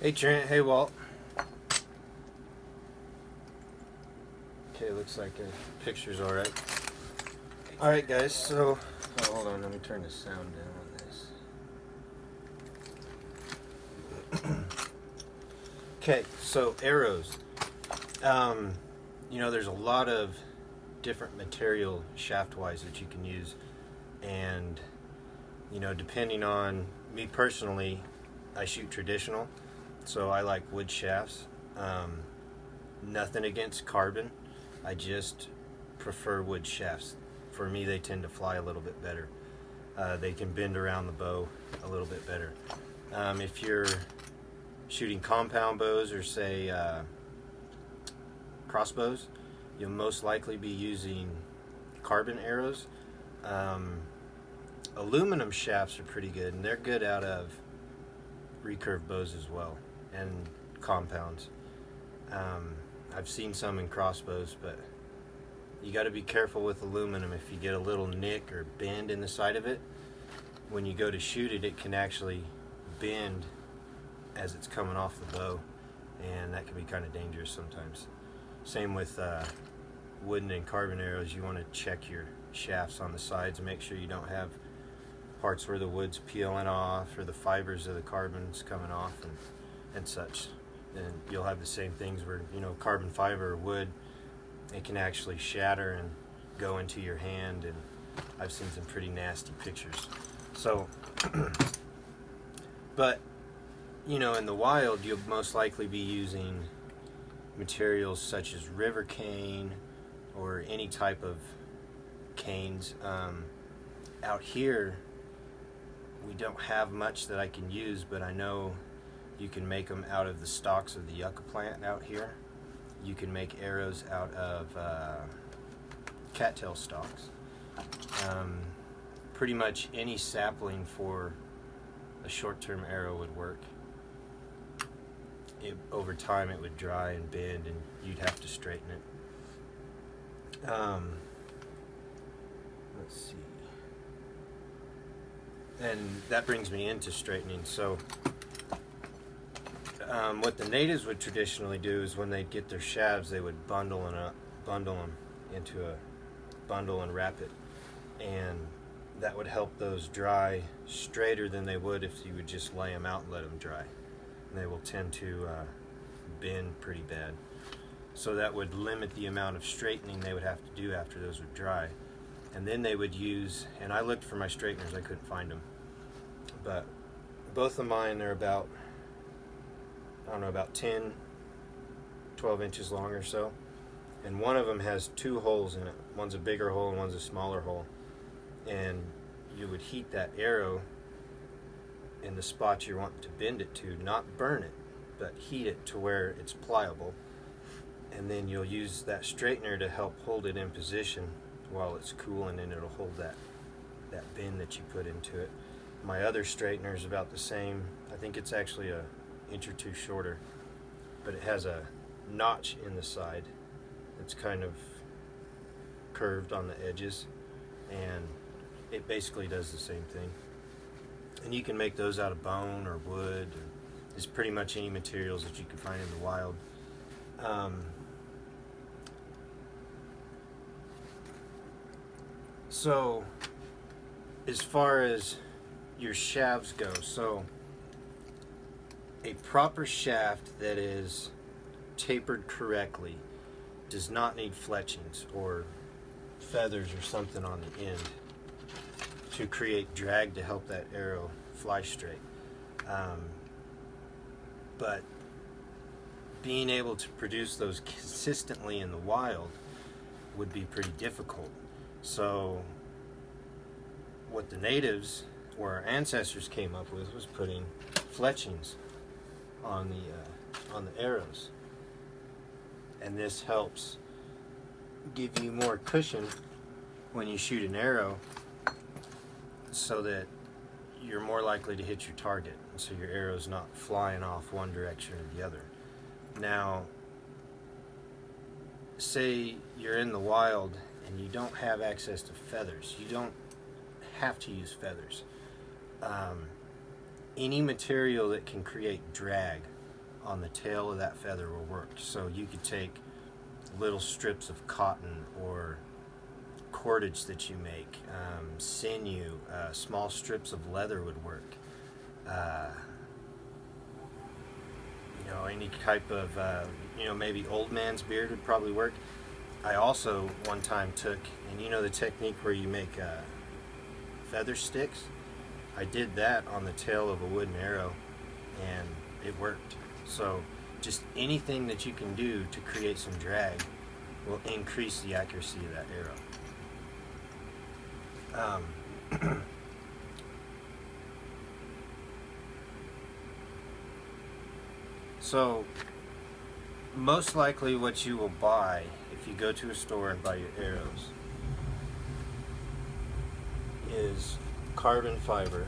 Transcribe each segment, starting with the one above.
Hey Trent, hey Walt. Okay, looks like the picture's alright. Alright guys, so hold on, let me turn the sound down on this. Okay, so arrows. There's a lot of different material shaft-wise that you can use, and depending on me personally, I shoot traditional, so I like wood shafts. Nothing against carbon, I just prefer wood shafts. For me, they tend to fly a little bit better. They can bend around the bow a little bit better. If you're shooting compound bows or say crossbows, you'll most likely be using carbon arrows. Aluminum shafts are pretty good, and they're good out of recurve bows as well, and compounds. I've seen some in crossbows, but you got to be careful with aluminum. If you get a little nick or bend in the side of it, when you go to shoot it, it can actually bend as it's coming off the bow, and that can be kind of dangerous sometimes. Same with wooden and carbon arrows. You want to check your shafts on the sides and make sure you don't have parts where the wood's peeling off or the fibers of the carbon's coming off and such. And you'll have the same things where carbon fiber or wood, it can actually shatter and go into your hand, and I've seen some pretty nasty pictures. So but in the wild, you'll most likely be using materials such as river cane or any type of canes. Out here, we don't have much that I can use, but I know you can make them out of the stalks of the yucca plant out here. You can make arrows out of cattail stalks. Pretty much any sapling for a short-term arrow would work. Over time it would dry and bend, and you'd have to straighten it. Let's see. And that brings me into straightening. So what the natives would traditionally do is when they'd get their shafts, they would bundle them into a bundle and wrap it, and that would help those dry straighter than they would if you would just lay them out and let them dry. And they will tend to bend pretty bad. So that would limit the amount of straightening they would have to do after those would dry. And then they would use, and I looked for my straighteners, I couldn't find them. But both of mine are about 10, 12 inches long or so. And one of them has two holes in it. One's a bigger hole and one's a smaller hole. And you would heat that arrow in the spot you want to bend it to, not burn it, but heat it to where it's pliable. And then you'll use that straightener to help hold it in position while it's cooling, and it'll hold that bend that you put into it. My other straightener is about the same. I think it's actually an inch or two shorter, but it has a notch in the side that's kind of curved on the edges, and it basically does the same thing. And you can make those out of bone or wood, or just pretty much any materials that you can find in the wild. So as far as your shafts go, so a proper shaft that is tapered correctly does not need fletchings or feathers or something on the end to create drag to help that arrow fly straight. But being able to produce those consistently in the wild would be pretty difficult. So what the natives or our ancestors came up with was putting fletchings on the arrows, and this helps give you more cushion when you shoot an arrow, so that you're more likely to hit your target, and so your arrow's not flying off one direction or the other. Now, say you're in the wild and you don't have access to feathers. You don't have to use feathers. Any material that can create drag on the tail of that feather will work. So you could take little strips of cotton or cordage that you make, sinew, small strips of leather would work. Any type of, maybe old man's beard would probably work. I also one time took, and the technique where you make feather sticks? I did that on the tail of a wooden arrow, and it worked. So just anything that you can do to create some drag will increase the accuracy of that arrow. So most likely what you will buy if you go to a store and buy your arrows is carbon fiber,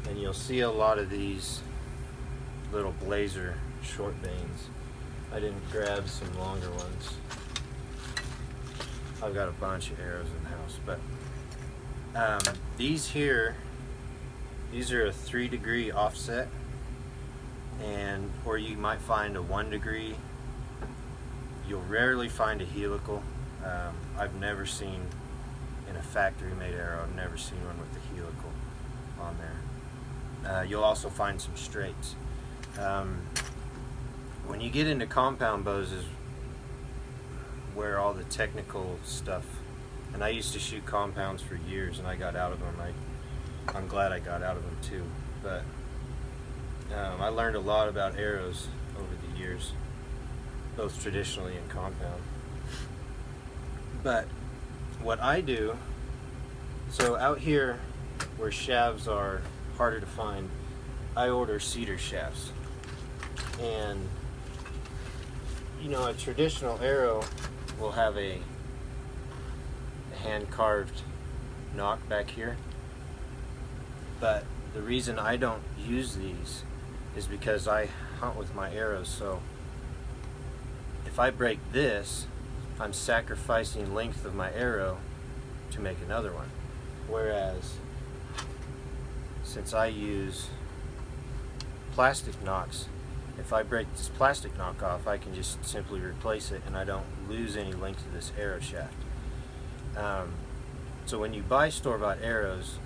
and you'll see a lot of these little Blazer short vanes. I didn't grab some longer ones. I've got a bunch of arrows in the house, but these are a 3-degree offset, or you might find a 1-degree. You'll rarely find a helical. I've never seen, in a factory made arrow, I've never seen one with a helical on there. You'll also find some straights. When you get into compound bows is where all the technical stuff, and I used to shoot compounds for years and I got out of them. I'm glad I got out of them too, but I learned a lot about arrows over the years, both traditionally and compound. But what I do, so out here where shafts are harder to find, I order cedar shafts. And a traditional arrow will have a hand-carved knock back here. But the reason I don't use these is because I hunt with my arrows. So if I break this, I'm sacrificing length of my arrow to make another one. Whereas since I use plastic knocks, if I break this plastic knock off, I can just simply replace it and I don't lose any length of this arrow shaft. So when you buy store-bought arrows,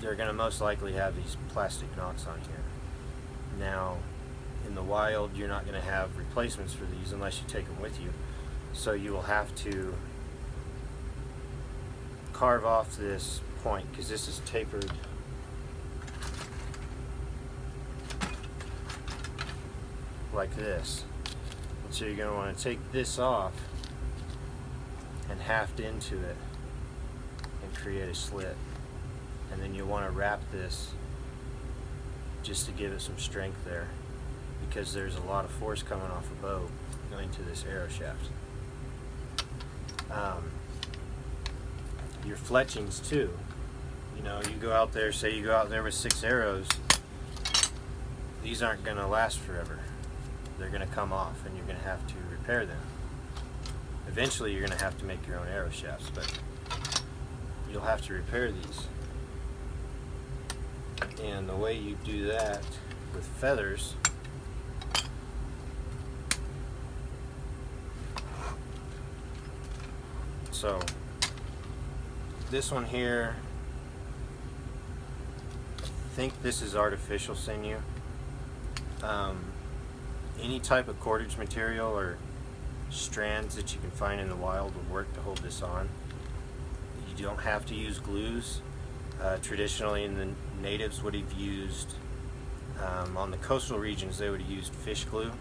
they're going to most likely have these plastic knocks on here. Now, in the wild, you're not going to have replacements for these unless you take them with you. So you will have to carve off this point, because this is tapered like this. And so you're going to want to take this off and haft into it and create a slit. And then you'll want to wrap this just to give it some strength there, because there's a lot of force coming off a bow going to this arrow shaft. Your fletchings too. You go out there, say you go out there with 6 arrows, these aren't going to last forever. They're going to come off and you're going to have to repair them. Eventually you're going to have to make your own arrow shafts, but you'll have to repair these. And the way you do that with feathers, so this one here, I think this is artificial sinew. Any type of cordage material or strands that you can find in the wild will work to hold this on. You don't have to use glues. Traditionally, the natives would have used, on the coastal regions, they would have used fish glue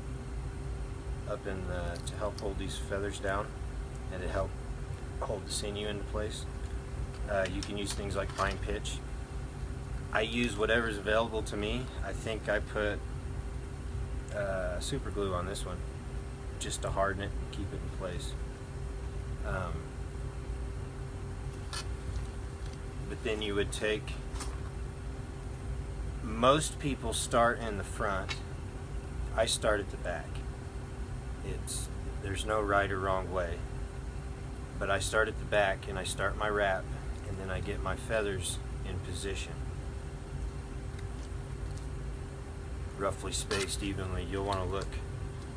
to help hold these feathers down and to help hold the sinew into place. You can use things like pine pitch. I use whatever's available to me. I think I put super glue on this one just to harden it and keep it in place. But then you would take, most people start in the front. I start at the back. There's no right or wrong way, but I start at the back and I start my wrap, and then I get my feathers in position. roughly spaced evenly, you'll want to look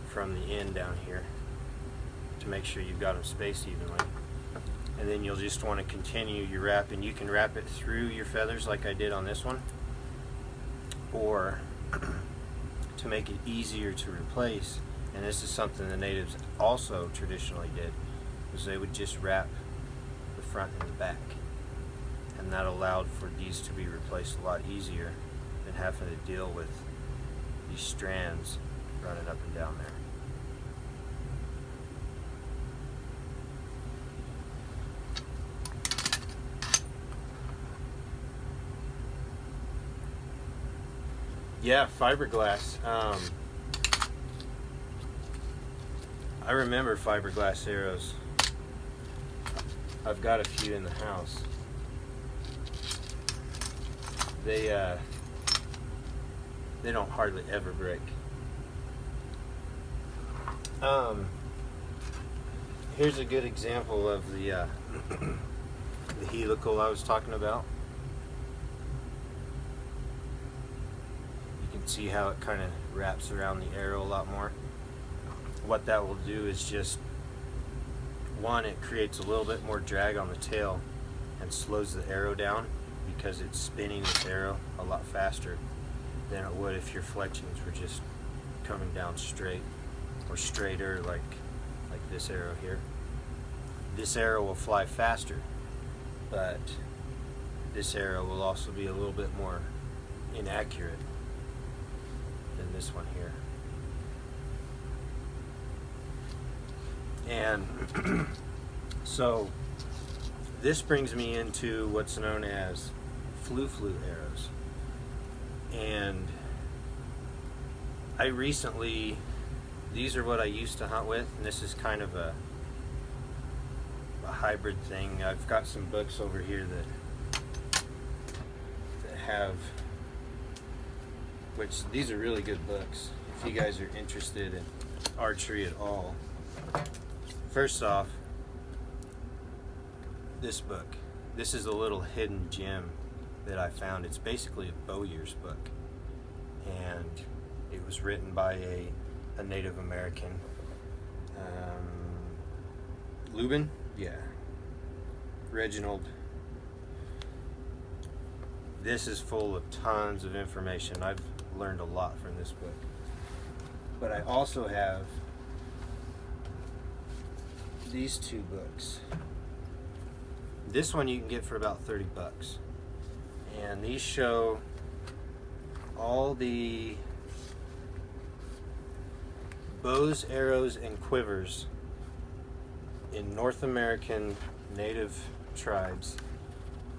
from the end down here to make sure you've got them spaced evenly. And then you'll just want to continue your wrap, and you can wrap it through your feathers like I did on this one, or to make it easier to replace, and this is something the natives also traditionally did, is they would just wrap the front and the back, and that allowed for these to be replaced a lot easier than having to deal with these strands running up and down there. Yeah, fiberglass. I remember fiberglass arrows. I've got a few in the house. They don't hardly ever break. Here's a good example of the the helical I was talking about. See how it kind of wraps around the arrow a lot more. What that will do is just, one, it creates a little bit more drag on the tail and slows the arrow down because it's spinning this arrow a lot faster than it would if your fletchings were just coming down straight or straighter like this arrow here. This arrow will fly faster, but this arrow will also be a little bit more inaccurate than this one here. And so this brings me into what's known as flu-flu arrows. And I recently, these are what I used to hunt with, and this is kind of a hybrid thing. I've got some books over here that have, which these are really good books if you guys are interested in archery at all. First off, this book. This is a little hidden gem that I found. It's basically a Bowyer's book, and it was written by a Native American, Lubin? Yeah. Reginald. This is full of tons of information. I've learned a lot from this book. But I also have these two books. This one you can get for about $30. And these show all the bows, arrows, and quivers in North American native tribes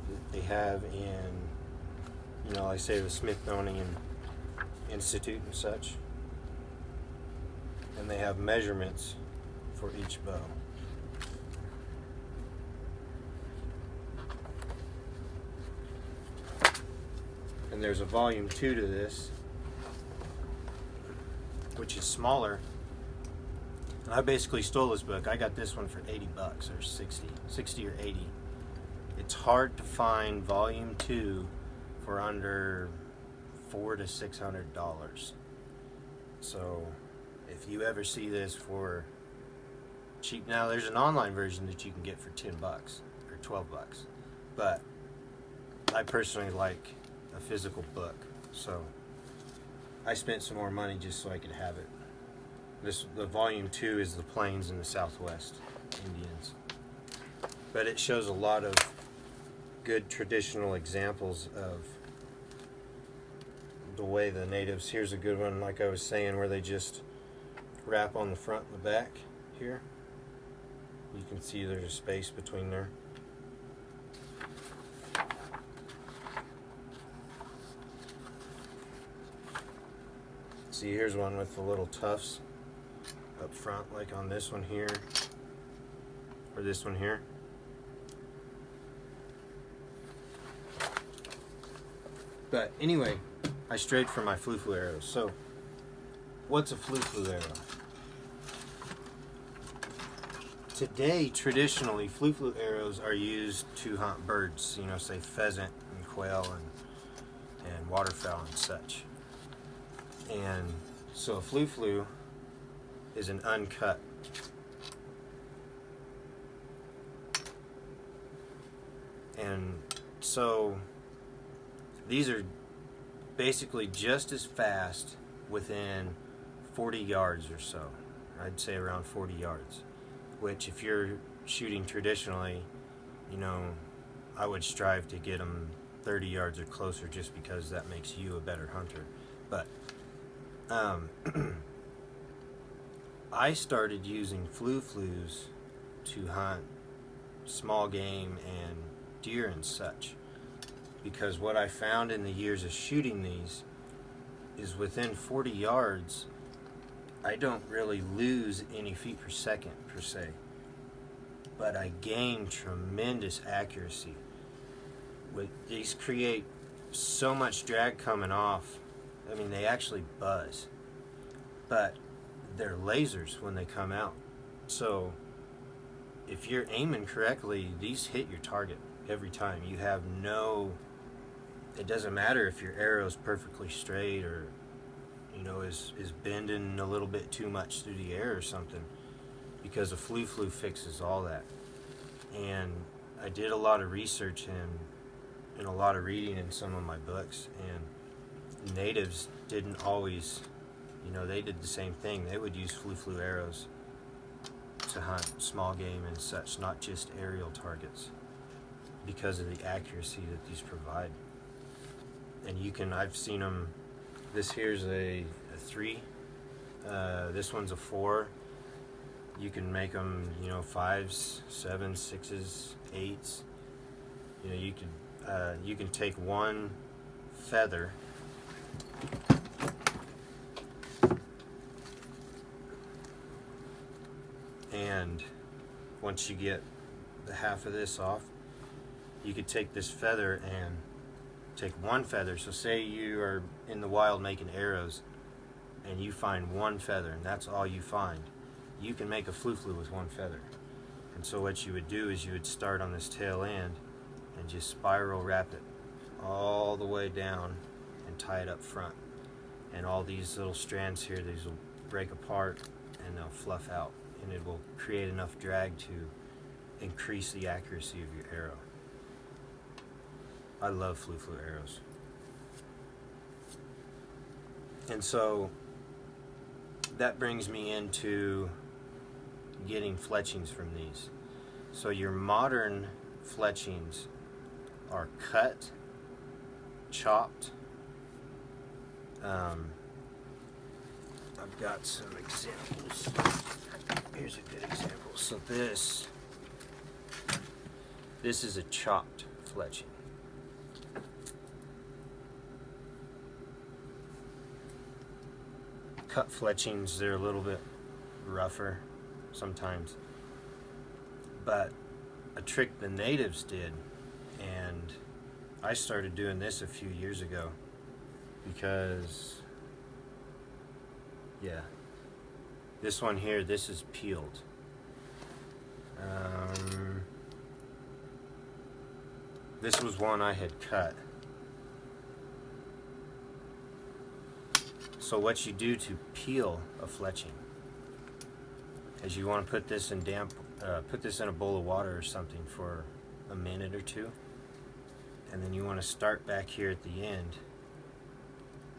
that they have in, like say the Smithsonian Institute and such. And they have measurements for each bow. And there's a volume 2 to this, which is smaller. And I basically stole this book. I got this one for $80 or 60 or 80. It's hard to find volume 2 for under $400 to $600. So if you ever see this for cheap, now there's an online version that you can get for $10 or $12, but I personally like a physical book, so I spent some more money just so I could have it. The volume 2 is the Plains and the Southwest Indians, but it shows a lot of good traditional examples of the way the natives. Here's a good one, like I was saying, where they just wrap on the front and the back here. You can see there's a space between there. See, here's one with the little tufts up front, like on this one here, or this one here. But anyway, I strayed from my flu-flu arrows. So, what's a flu-flu arrow? Today, traditionally, flu-flu arrows are used to hunt birds, say pheasant and quail and waterfowl and such. And so a flu is an uncut. And so these are basically just as fast within 40 yards or so. I'd say around 40 yards, which if you're shooting traditionally, you know, I would strive to get them 30 yards or closer, just because that makes you a better hunter. But I started using flus to hunt small game and deer and such, because what I found in the years of shooting these is within 40 yards I don't really lose any feet per second per se, but I gain tremendous accuracy. These create so much drag coming off. I mean, they actually buzz, but they're lasers when they come out. So if you're aiming correctly, these hit your target every time. You have no, it doesn't matter if your arrow's perfectly straight or, you know, is bending a little bit too much through the air or something, because a flu fixes all that. And I did a lot of research and a lot of reading in some of my books, and natives didn't always, you know, they did the same thing. They would use flu arrows to hunt small game and such, not just aerial targets, because of the accuracy that these provide. And you can, I've seen them, this here's a 3, this one's a 4. You can make them, you know, 5s, 7s, 6s, 8s. You know, you can take one feather and once you get the half of this off, you could take this feather and take one feather. So say you are in the wild making arrows and you find one feather and that's all you find. You can make a flu with one feather. And so what you would do is you would start on this tail end and just spiral wrap it all the way down and tie it up front. And all these little strands here, these will break apart and they'll fluff out, and it will create enough drag to increase the accuracy of your arrow. I love flu arrows. And so that brings me into getting fletchings from these. So your modern fletchings are cut, chopped. I've got some examples. Here's a good example. So this is a chopped fletching. Cut fletchings, they're a little bit rougher sometimes, but a trick the natives did, and I started doing this a few years ago, because this one here, this is peeled. This was one I had cut. So what you do to peel a fletching is you want to put this in put this in a bowl of water or something for a minute or two, and then you want to start back here at the end,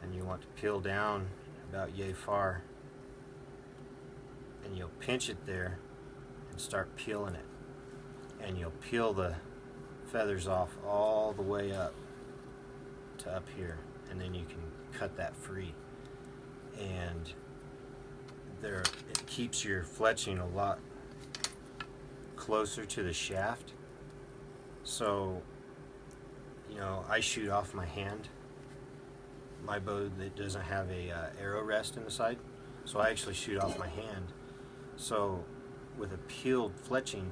and you want to peel down about yay far, and you'll pinch it there and start peeling it, and you'll peel the feathers off all the way up to up here, and then you can cut that free. And it keeps your fletching a lot closer to the shaft. So, you know, I shoot off my hand. My bow that doesn't have a arrow rest in the side, so I actually shoot off my hand. So with a peeled fletching,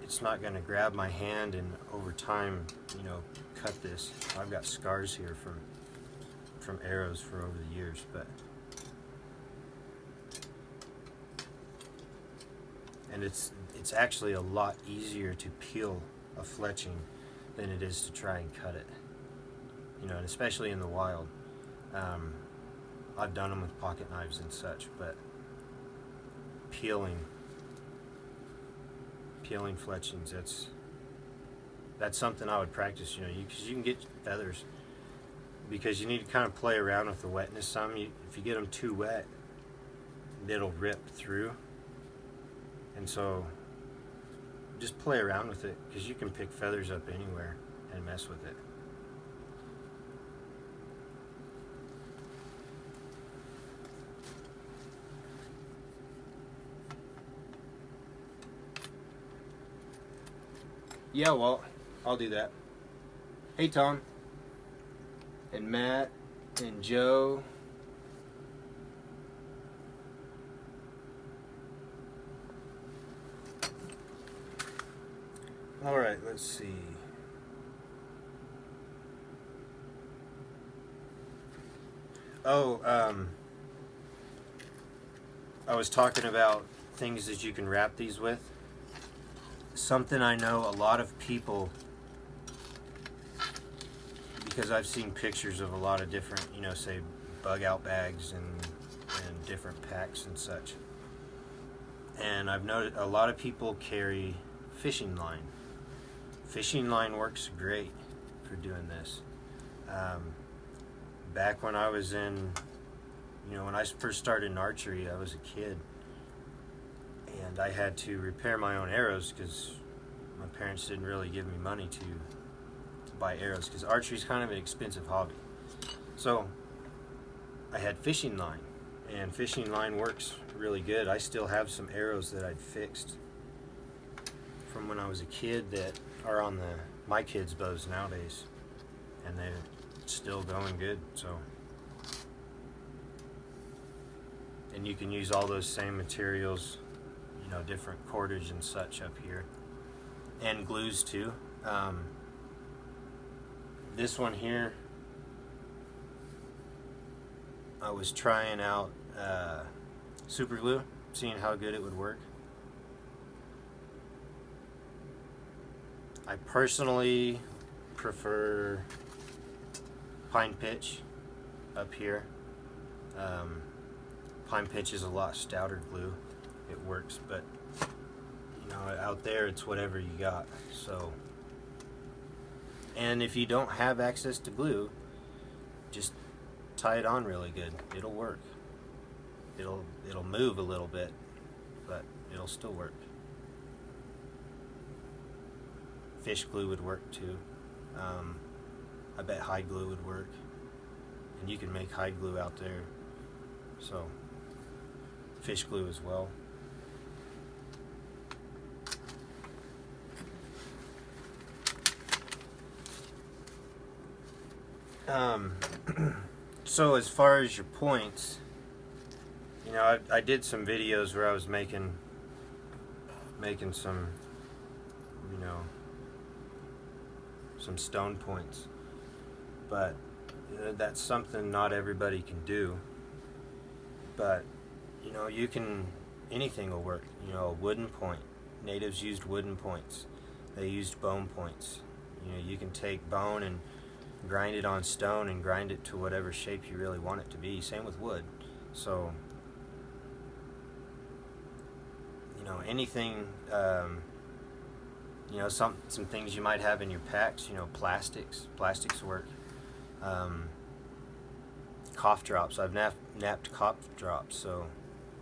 it's not going to grab my hand and over time, you know, cut this. I've got scars here from arrows for over the years, and it's actually a lot easier to peel a fletching than it is to try and cut it, you know, and especially in the wild. I've done them with pocket knives and such, but peeling fletchings, that's something I would practice, because you can get feathers, because you need to kind of play around with the wetness some. If you get them too wet, it'll rip through, and so just play around with it, because you can pick feathers up anywhere and mess with it. Yeah, well, I'll do that. Hey, Tom. And Matt. And Joe. Alright, let's see. Oh, I was talking about things that you can wrap these with. Something I know a lot of people, because I've seen pictures of a lot of different, say bug out bags and different packs and such. And I've noticed a lot of people carry fishing line. Fishing line works great for doing this. Back when I was in, when I first started in archery, I was a kid. And I had to repair my own arrows because my parents didn't really give me money to buy arrows, because archery is kind of an expensive hobby. So I had fishing line, and fishing line works really good. I still have some arrows that I'd fixed from when I was a kid that are on my kids' bows nowadays, and they're still going good. So, and you can use all those same materials, different cordage and such up here, and glues too. This one here, I was trying out super glue, seeing how good it would work. I personally prefer pine pitch up here. Pine pitch is a lot stouter glue. It works, but out there it's whatever you got. So, and if you don't have access to glue, just tie it on really good. It'll work. It'll move a little bit, but it'll still work. Fish glue would work too. I bet hide glue would work, and you can make hide glue out there. So, fish glue as well. So as far as your points, I did some videos where I was making some, some stone points, but that's something not everybody can do. But anything will work. A wooden point. Natives used wooden points. They used bone points. You can take bone and grind it on stone and grind it to whatever shape you really want it to be. Same with wood. So, anything, some things you might have in your packs, plastics work. Cough drops. I've napped cough drops, so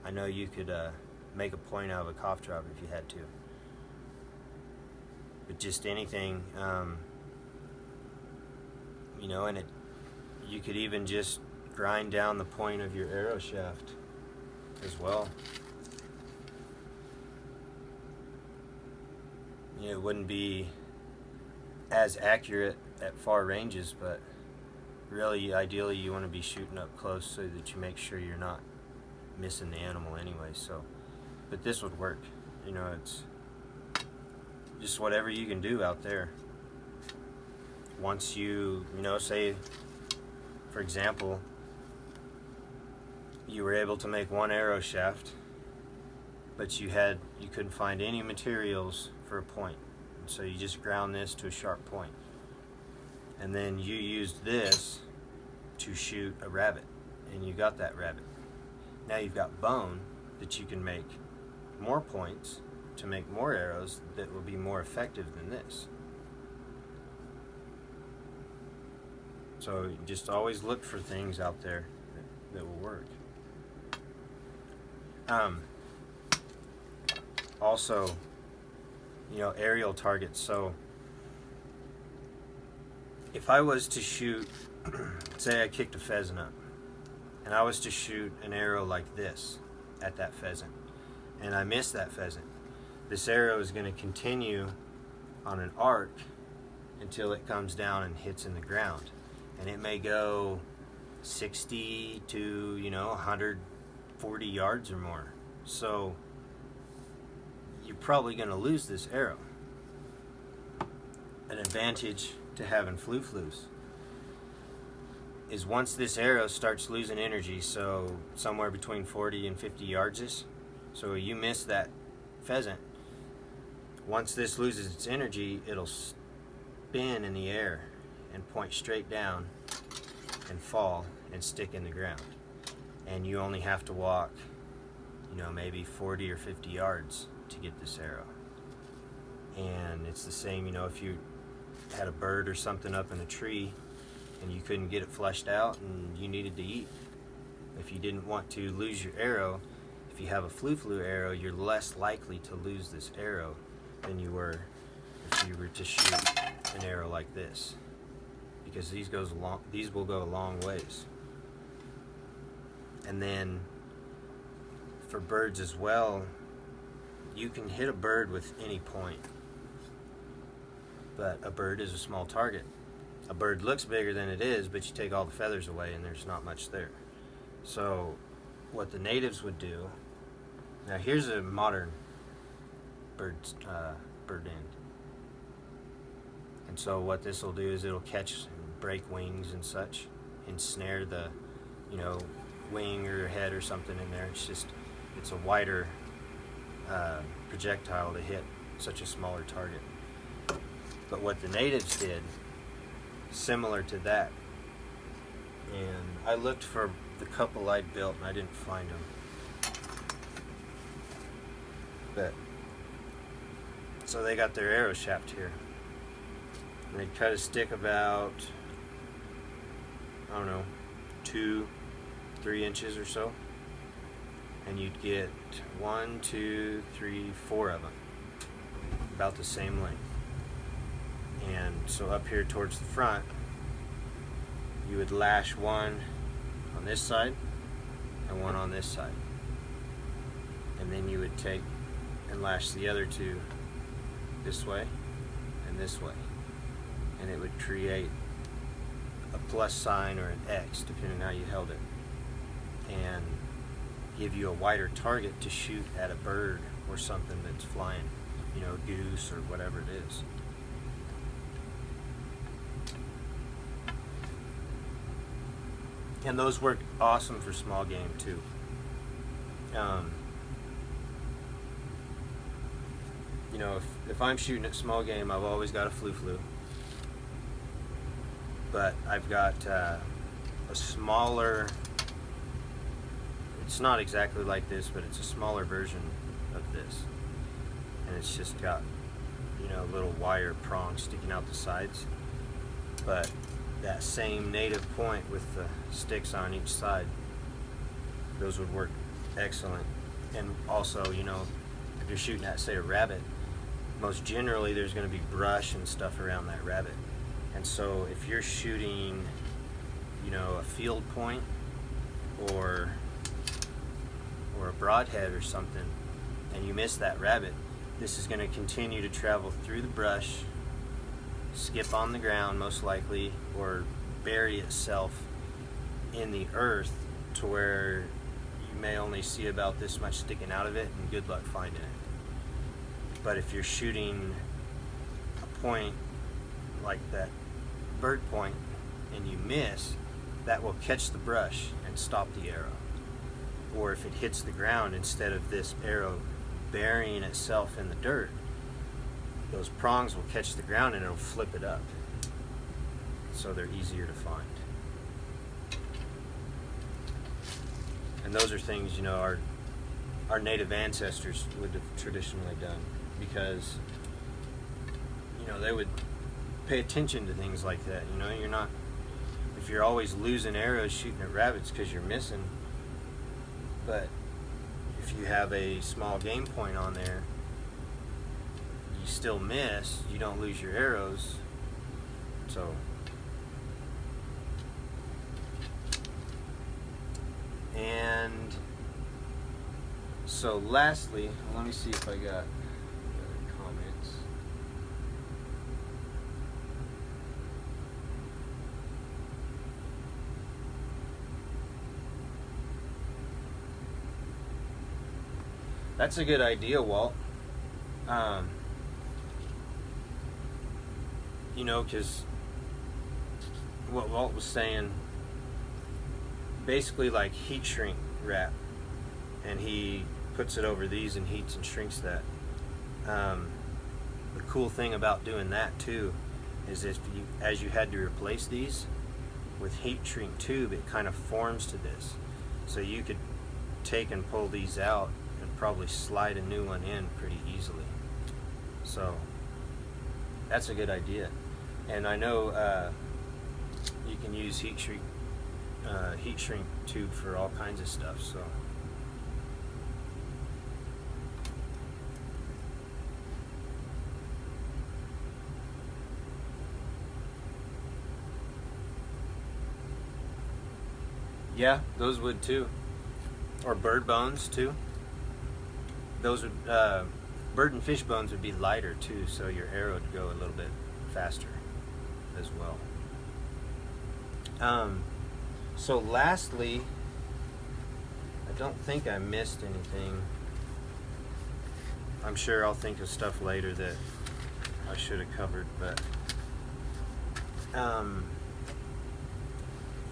I know you could make a point out of a cough drop if you had to. But just anything, and you could even just grind down the point of your arrow shaft as well. It wouldn't be as accurate at far ranges, but really, ideally, you want to be shooting up close so that you make sure you're not missing the animal anyway. So, but this would work. It's just whatever you can do out there. Once you, say, for example, you were able to make one arrow shaft, but you couldn't find any materials for a point, and so you just ground this to a sharp point, and then you used this to shoot a rabbit. and you got that rabbit. Now you've got bone that you can make more points to make more arrows that will be more effective than this. So just always look for things out there that will work. Also, aerial targets. So if I was to shoot, say I kicked a pheasant up, and I was to shoot an arrow like this at that pheasant, and I missed that pheasant, this arrow is going to continue on an arc until it comes down and hits in the ground. And it may go 60 to 140 yards or more. So you're probably going to lose this arrow. An advantage to having flu-flus is once this arrow starts losing energy, so somewhere between 40 and 50 yards, so you miss that pheasant, once this loses its energy, it'll spin in the air and point straight down and fall and stick in the ground. And you only have to walk, maybe 40 or 50 yards to get this arrow. And it's the same, if you had a bird or something up in a tree and you couldn't get it flushed out and you needed to eat. If you didn't want to lose your arrow, if you have a flu arrow, you're less likely to lose this arrow than you were if you were to shoot an arrow like this. Because these will go a long ways. And then for birds as well, you can hit a bird with any point, but a bird is a small target. A bird looks bigger than it is, but you take all the feathers away and there's not much there. So what the natives would do, now here's a modern bird end. And so what this will do is it'll catch and break wings and such, ensnare the, wing or head or something in there. It's a wider projectile to hit such a smaller target. But what the natives did, similar to that, and I looked for the couple I'd built and I didn't find them. But so they got their arrow shaft here. And they cut a stick about, 2-3 inches or so. And you'd get 1, 2, 3, 4 of them, about the same length. And so up here towards the front, you would lash one on this side and one on this side. And then you would take and lash the other two this way and this way. And it would create a plus sign or an X, depending on how you held it, and give you a wider target to shoot at a bird or something that's flying, goose or whatever it is. And those work awesome for small game too. If I'm shooting at small game, I've always got a flu. But I've got a smaller, it's not exactly like this, but it's a smaller version of this. And it's just got, little wire prongs sticking out the sides. But that same native point with the sticks on each side, those would work excellent. And also, if you're shooting at, say, a rabbit, most generally there's going to be brush and stuff around that rabbit. And so if you're shooting, a field point or a broadhead or something, and you miss that rabbit, this is going to continue to travel through the brush, skip on the ground most likely, or bury itself in the earth to where you may only see about this much sticking out of it, and good luck finding it. But if you're shooting a point like that bird point and you miss, that will catch the brush and stop the arrow. Or if it hits the ground, instead of this arrow burying itself in the dirt, those prongs will catch the ground and it'll flip it up. So they're easier to find. And those are things, our native ancestors would have traditionally done, because they would pay attention to things like that. You're not, if you're always losing arrows shooting at rabbits because you're missing, but if you have a small game point on there, you still miss, you don't lose your arrows. So lastly, let me see if I got other comments. That's a good idea, Walt. Because what Walt was saying, basically like heat shrink wrap, and he puts it over these and heats and shrinks that. The cool thing about doing that too is as you had to replace these with heat shrink tube, it kind of forms to this, so you could take and pull these out and probably slide a new one in pretty easily. So that's a good idea. And I know you can use heat shrink tube for all kinds of stuff. So yeah, those would too, or bird bones too. Those would bird and fish bones would be lighter too, so your arrow would go a little bit faster as well. So lastly, I don't think I missed anything. I'm sure I'll think of stuff later that I should have covered, but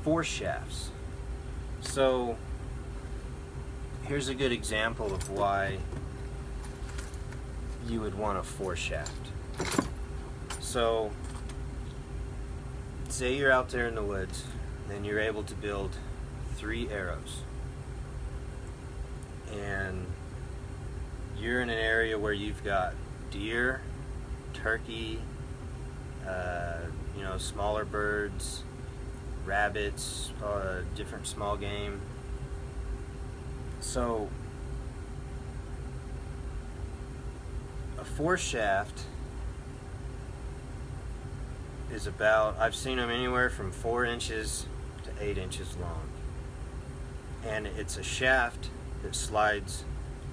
force shafts. So here's a good example of why you would want a force shaft. So say you're out there in the woods and you're able to build 3 arrows, and you're in an area where you've got deer, turkey, smaller birds, rabbits, different small game. So a force shaft is about, I've seen them anywhere from 4 inches to 8 inches long, and it's a shaft that slides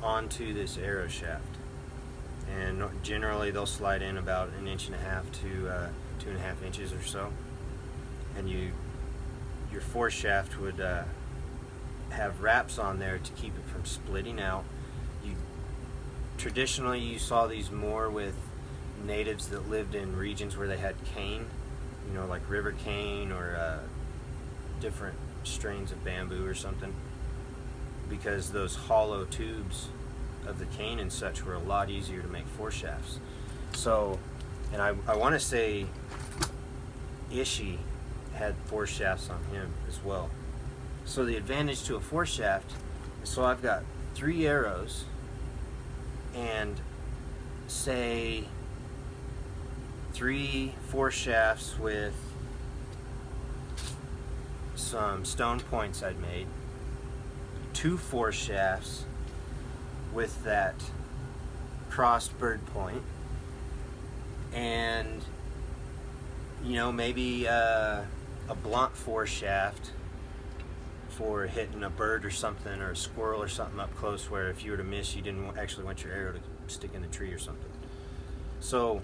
onto this arrow shaft, and generally they'll slide in about 1.5 inches to 2.5 inches or so, and your force shaft would have wraps on there to keep it from splitting out. Traditionally you saw these more with natives that lived in regions where they had cane, like river cane or different strains of bamboo or something, because those hollow tubes of the cane and such were a lot easier to make force shafts. So, and I want to say Ishi had force shafts on him as well. So the advantage to a force shaft is, so I've got 3 arrows and say 3 force shafts with some stone points I'd made, 2 force shafts with that crossed bird point, and maybe a blunt force shaft for hitting a bird or something, or a squirrel or something up close, where if you were to miss, you didn't actually want your arrow to stick in the tree or something. So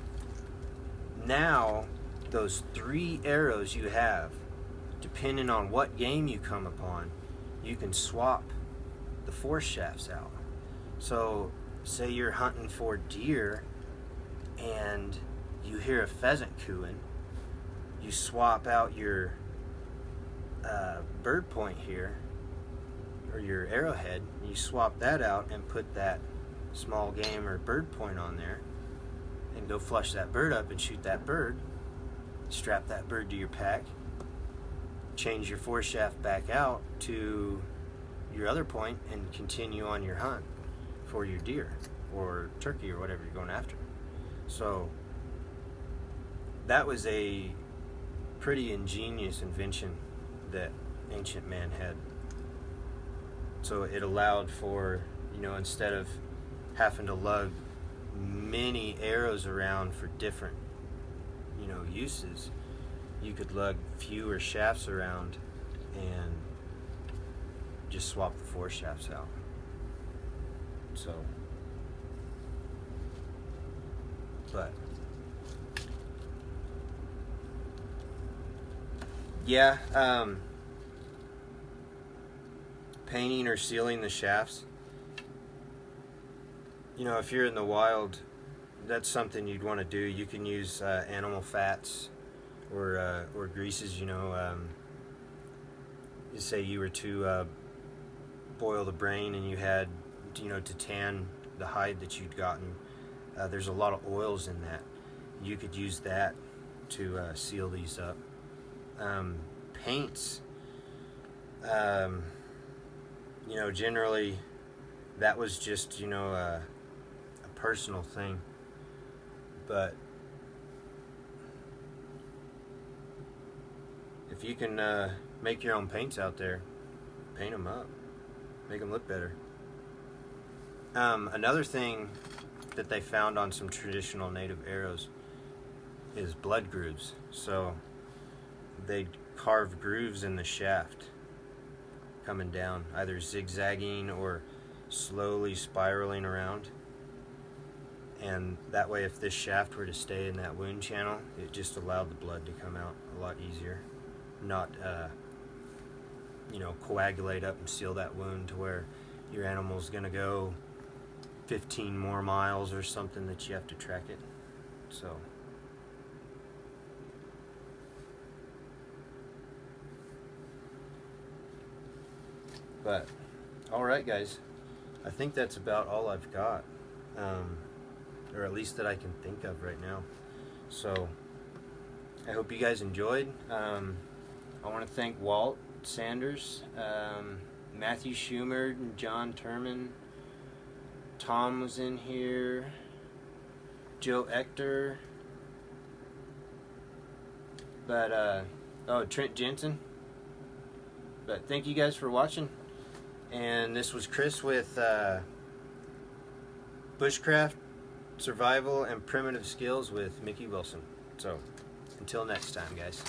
now those 3 arrows you have, depending on what game you come upon, you can swap the force shafts out. So say you're hunting for deer and you hear a pheasant cooing, you swap out your bird point here, or your arrowhead, you swap that out and put that small game or bird point on there, and go flush that bird up and shoot that bird, strap that bird to your pack, change your force shaft back out to your other point and continue on your hunt for your deer or turkey or whatever you're going after. So that was a pretty ingenious invention that ancient man had. So it allowed for, instead of having to lug many arrows around for different, uses, you could lug fewer shafts around and just swap the foreshafts out. So, but yeah, painting or sealing the shafts. If you're in the wild, that's something you'd want to do. You can use animal fats or greases. Say you were to boil the brain and you had, to tan the hide that you'd gotten. There's a lot of oils in that. You could use that to seal these up. Paints, generally that was just, a personal thing. But if you can make your own paints out there, paint them up, make them look better. Another thing that they found on some traditional native arrows is blood grooves. So they'd carve grooves in the shaft coming down, either zigzagging or slowly spiraling around. And that way, if this shaft were to stay in that wound channel, it just allowed the blood to come out a lot easier. Not, coagulate up and seal that wound to where your animal's going to go 15 more miles or something that you have to track it. So, but, alright guys, I think that's about all I've got. Or at least that I can think of right now. So I hope you guys enjoyed. I want to thank Walt Sanders, Matthew Schumer, and John Turman. Tom was in here, Joe Ector, but Trent Jensen. But thank you guys for watching. And this was Chris with Bushcraft, Survival, and Primitive Skills with Mickey Wilson. So, until next time, guys.